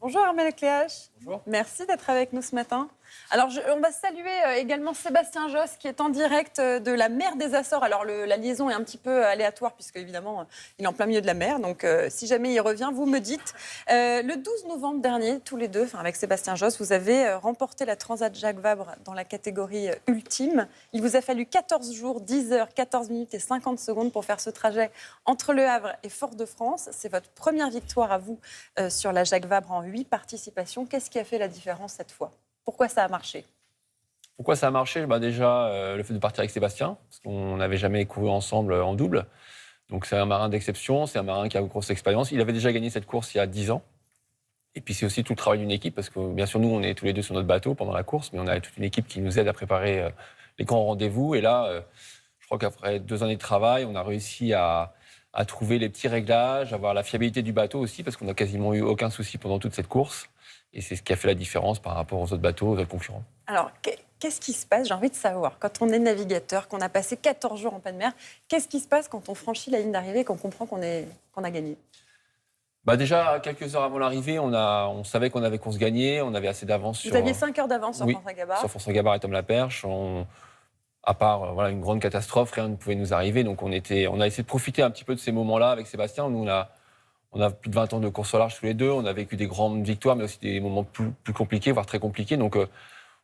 Bonjour Armelle Cléache. Bonjour. Merci d'être avec nous ce matin. Alors, on va saluer également Sébastien Josse qui est en direct de la mer des Açores. Alors, la liaison est un petit peu aléatoire puisque, évidemment, il est en plein milieu de la mer. Donc, si jamais il revient, vous me dites. Le 12 novembre dernier, tous les deux, avec Sébastien Josse, vous avez remporté la Transat Jacques Vabre dans la catégorie ultime. Il vous a fallu 14 jours, 10 heures, 14 minutes et 50 secondes pour faire ce trajet entre Le Havre et Fort-de-France. C'est votre première victoire à vous sur la Jacques Vabre en 8 participations. Qu'est-ce qui a fait la différence cette fois ? Pourquoi ça a marché ? Pourquoi ça a marché ? Déjà, le fait de partir avec Sébastien, parce qu'on n'avait jamais couru ensemble en double. Donc c'est un marin d'exception, c'est un marin qui a une grosse expérience. Il avait déjà gagné cette course il y a 10 ans. Et puis c'est aussi tout le travail d'une équipe, parce que bien sûr, nous, on est tous les deux sur notre bateau pendant la course, mais on a toute une équipe qui nous aide à préparer les grands rendez-vous. Et là, je crois qu'après 2 années de travail, on a réussi à trouver les petits réglages, avoir la fiabilité du bateau aussi, parce qu'on n'a quasiment eu aucun souci pendant toute cette course. Et c'est ce qui a fait la différence par rapport aux autres bateaux, aux autres concurrents. Alors, qu'est-ce qui se passe ? J'ai envie de savoir. Quand on est navigateur, qu'on a passé 14 jours en pleine mer, qu'est-ce qui se passe quand on franchit la ligne d'arrivée et qu'on comprend qu'on a gagné ? Déjà, quelques heures avant l'arrivée, on savait qu'on avait course gagnée, on avait assez d'avance sur... Vous aviez 5 heures d'avance sur François Gabard. Sur François Gabard et Tom Laperche. À part une grande catastrophe, rien ne pouvait nous arriver. Donc on a essayé de profiter un petit peu de ces moments-là avec Sébastien. Nous, on a plus de 20 ans de course au large tous les deux. On a vécu des grandes victoires, mais aussi des moments plus compliqués, voire très compliqués. Donc,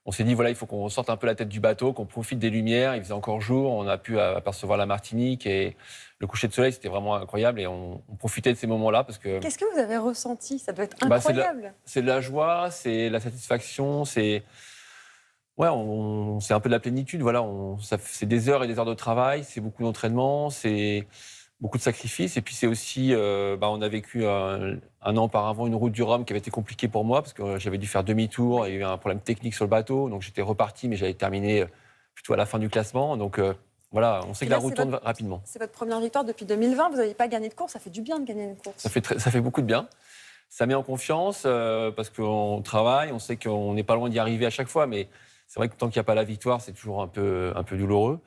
on s'est dit, il faut qu'on sorte un peu la tête du bateau, qu'on profite des lumières. Il faisait encore jour. On a pu apercevoir la Martinique et le coucher de soleil, c'était vraiment incroyable. Et on profitait de ces moments-là parce que... Qu'est-ce que vous avez ressenti ? Ça doit être incroyable. C'est de la joie, c'est de la satisfaction, c'est... c'est un peu de la plénitude. C'est des heures et des heures de travail, c'est beaucoup d'entraînement, c'est beaucoup de sacrifices. Et puis c'est aussi, on a vécu un an auparavant une route du Rhum qui avait été compliquée pour moi parce que j'avais dû faire demi-tour. Il y a eu un problème technique sur le bateau, donc j'étais reparti, mais j'avais terminé plutôt à la fin du classement. Donc on sait que la route tourne rapidement. C'est votre première victoire depuis 2020. Vous n'avez pas gagné de course. Ça fait du bien de gagner une course. Ça fait beaucoup de bien. Ça met en confiance parce qu'on travaille, on sait qu'on n'est pas loin d'y arriver à chaque fois, mais c'est vrai que tant qu'il n'y a pas la victoire, c'est toujours un peu douloureux.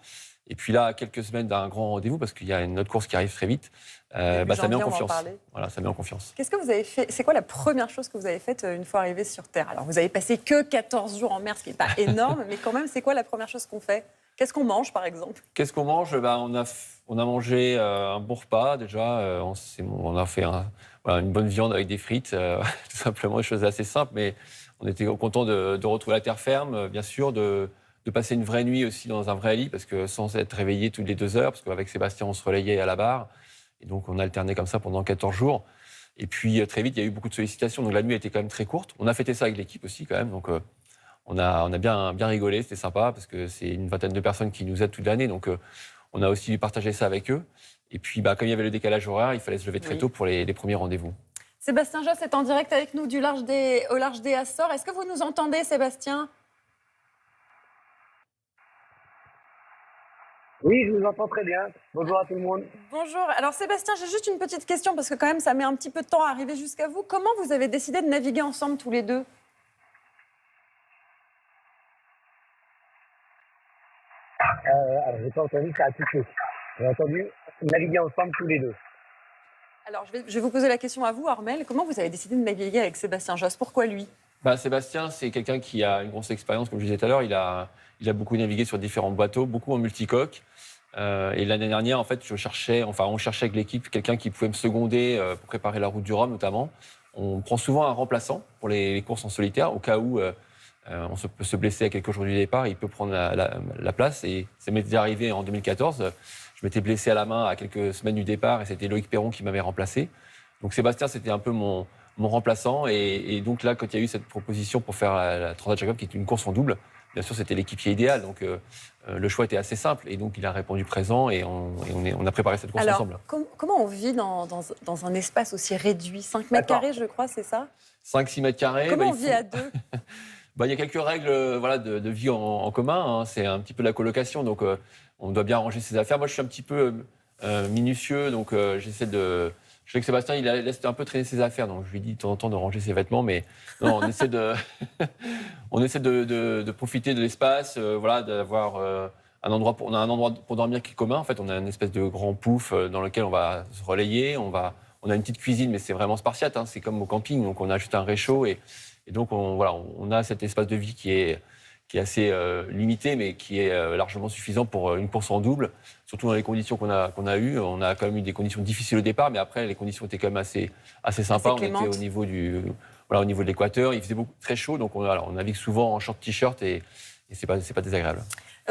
Et puis là, à quelques semaines d'un grand rendez-vous, parce qu'il y a une autre course qui arrive très vite, ça met en confiance. Voilà, ça met en confiance. Qu'est-ce que vous avez fait ? C'est quoi la première chose que vous avez faite une fois arrivé sur Terre ? Alors, vous avez passé que 14 jours en mer, ce qui n'est pas énorme, mais quand même, c'est quoi la première chose qu'on fait ? Qu'est-ce qu'on mange, par exemple ? Qu'est-ce qu'on mange ? On a mangé un bon repas, déjà. On a fait une bonne viande avec des frites, tout simplement, des choses assez simples, mais on était content de retrouver la terre ferme, bien sûr, de passer une vraie nuit aussi dans un vrai lit, parce que sans être réveillé toutes les 2 heures, parce qu'avec Sébastien, on se relayait à la barre. Et donc, on alternait comme ça pendant 14 jours. Et puis, très vite, il y a eu beaucoup de sollicitations. Donc, la nuit était quand même très courte. On a fêté ça avec l'équipe aussi, quand même. Donc, on a bien rigolé. C'était sympa, parce que c'est une vingtaine de personnes qui nous aident toute l'année. Donc, on a aussi partagé ça avec eux. Et puis, comme il y avait le décalage horaire, il fallait se lever très tôt pour les premiers rendez-vous. Sébastien Josse est en direct avec nous au large des Açores. Est-ce que vous nous entendez, Sébastien ? Oui, je vous entends très bien. Bonjour à tout le monde. Bonjour. Alors Sébastien, j'ai juste une petite question parce que quand même ça met un petit peu de temps à arriver jusqu'à vous. Comment vous avez décidé de naviguer ensemble tous les deux ? Alors, j'ai pas entendu, ça a coupé. J'ai entendu naviguer ensemble tous les deux. Alors je vais vous poser la question à vous, Armelle. Comment vous avez décidé de naviguer avec Sébastien Josse ? Pourquoi lui ? Sébastien, c'est quelqu'un qui a une grosse expérience, comme je disais tout à l'heure. Il a beaucoup navigué sur différents bateaux, beaucoup en multicoque. Et l'année dernière, en fait, on cherchait avec l'équipe quelqu'un qui pouvait me seconder pour préparer la route du Rhum, notamment. On prend souvent un remplaçant pour les courses en solitaire, au cas où peut se blesser à quelques jours du départ, il peut prendre la place. Et ça m'est déjà arrivé en 2014. Je m'étais blessé à la main à quelques semaines du départ et c'était Loïc Perron qui m'avait remplacé. Donc Sébastien, c'était un peu mon remplaçant. Et donc là, quand il y a eu cette proposition pour faire la Transat Jacques Vabre, qui est une course en double, bien sûr, c'était l'équipier idéal. Donc le choix était assez simple. Et donc il a répondu présent et on a préparé cette course ensemble. Comment on vit dans un espace aussi réduit ? 5 mètres carrés, je crois, c'est ça ? 5-6 mètres carrés. Comment on vit à deux ? Il y a quelques règles de vie en commun. Hein. C'est un petit peu la colocation. Donc on doit bien ranger ses affaires. Moi, je suis un petit peu minutieux. Donc j'essaie de... Je sais que Sébastien, il laisse un peu traîner ses affaires, donc je lui dis de temps en temps de ranger ses vêtements, mais non, on essaie de profiter de l'espace, d'avoir un endroit on a un endroit pour dormir qui est commun. En fait, on a une espèce de grand pouf dans lequel on va se relayer, on va On a une petite cuisine, mais c'est vraiment spartiate. C'est comme au camping, donc on a juste un réchaud et donc on a cet espace de vie qui est assez limité, mais qui est largement suffisant pour une course en double, surtout dans les conditions qu'on a eues. On a quand même eu des conditions difficiles au départ, mais après, les conditions étaient quand même assez sympas. On était au niveau au niveau de l'équateur. Il faisait très chaud, donc on navigue souvent en short t-shirt et c'est pas désagréable.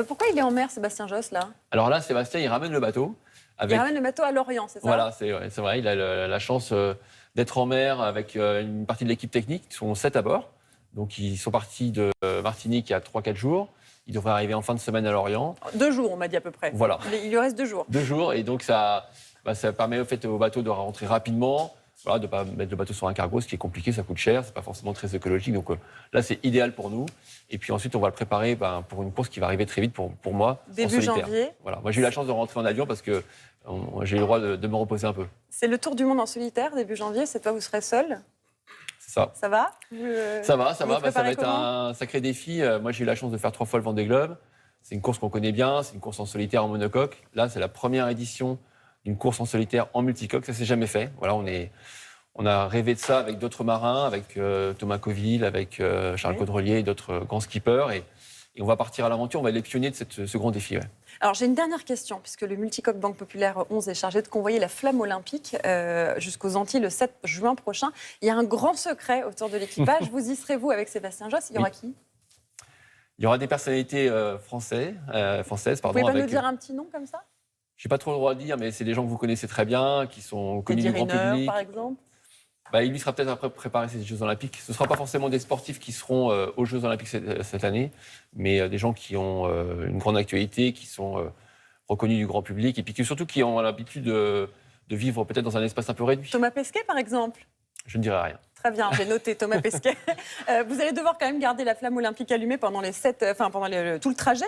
Pourquoi il est en mer, Sébastien Josse, là ? Alors là, Sébastien, il ramène le bateau. Il ramène le bateau à Lorient, c'est ça ? Voilà, c'est vrai. Il a la chance d'être en mer avec une partie de l'équipe technique. Ils sont 7 à bord. Donc, ils sont partis de Martinique il y a 3-4 jours. Ils devraient arriver en fin de semaine à Lorient. 2 jours, on m'a dit à peu près. Voilà. Il lui reste 2 jours. 2 jours. Et donc, ça permet au bateau de rentrer rapidement. Voilà, de ne pas mettre le bateau sur un cargo, ce qui est compliqué, ça coûte cher. Ce n'est pas forcément très écologique. Donc là, c'est idéal pour nous. Et puis ensuite, on va le préparer pour une course qui va arriver très vite pour moi. Début janvier. Voilà. Moi, j'ai eu la chance de rentrer en avion parce que j'ai eu le droit de me reposer un peu. C'est le tour du monde en solitaire, début janvier. Cette fois, vous serez seul ? Ça. Ça va ? Ça va. Ça va être comment un sacré défi. Moi, j'ai eu la chance de faire 3 fois le Vendée Globe. C'est une course qu'on connaît bien. C'est une course en solitaire en monocoque. Là, c'est la première édition d'une course en solitaire en multicoque. Ça s'est jamais fait. Voilà, on a rêvé de ça avec d'autres marins, avec Thomas Coville, avec Charles Caudrelier et d'autres grands skippers. Et on va partir à l'aventure. On va être les pionniers de ce grand défi. Ouais. Alors, j'ai une dernière question, puisque le multicoque Banque Populaire 11 est chargé de convoyer la flamme olympique jusqu'aux Antilles le 7 juin prochain. Il y a un grand secret autour de l'équipage. Vous y serez, vous, avec Sébastien Josse. Il y aura qui ? Il y aura des personnalités françaises. Vous pouvez pas nous dire un petit nom comme ça ? Je n'ai pas trop le droit de dire, mais c'est des gens que vous connaissez très bien, qui sont connus du grand public. Par exemple ? Il lui sera peut-être après préparer ces Jeux Olympiques. Ce ne sera pas forcément des sportifs qui seront aux Jeux Olympiques cette année, mais des gens qui ont une grande actualité, qui sont reconnus du grand public, et puis surtout qui ont l'habitude de vivre peut-être dans un espace un peu réduit. Thomas Pesquet, par exemple ? Je ne dirai rien. Très bien, j'ai noté Thomas Pesquet. Vous allez devoir quand même garder la flamme olympique allumée pendant tout le trajet.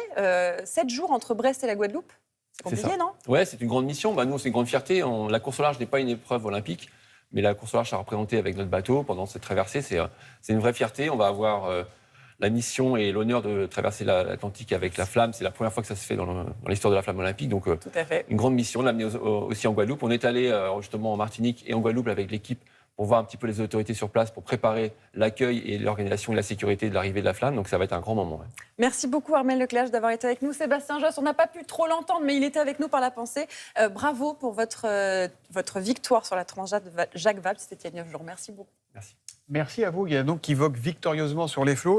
7 jours entre Brest et la Guadeloupe. C'est compliqué, non ? Ouais, c'est une grande mission. Nous, c'est une grande fierté. La course au large n'est pas une épreuve olympique, mais la course au large, ça a représenté avec notre bateau pendant cette traversée. C'est une vraie fierté. On va avoir la mission et l'honneur de traverser l'Atlantique avec la flamme. C'est la première fois que ça se fait dans l'histoire de la flamme olympique. Donc, tout à fait. Une grande mission, l'amener aussi en Guadeloupe. On est allé justement en Martinique et en Guadeloupe avec l'équipe pour voir un petit peu les autorités sur place, pour préparer l'accueil et l'organisation et la sécurité de l'arrivée de la flamme. Donc ça va être un grand moment. Ouais. Merci beaucoup Armel Leclerc d'avoir été avec nous. Sébastien Josse, on n'a pas pu trop l'entendre, mais il était avec nous par la pensée. Bravo pour votre victoire sur la Transat de Jacques Vabre. C'était il y a 9 jours. Merci beaucoup. Merci. Merci à vous, donc qui vogue victorieusement sur les flots.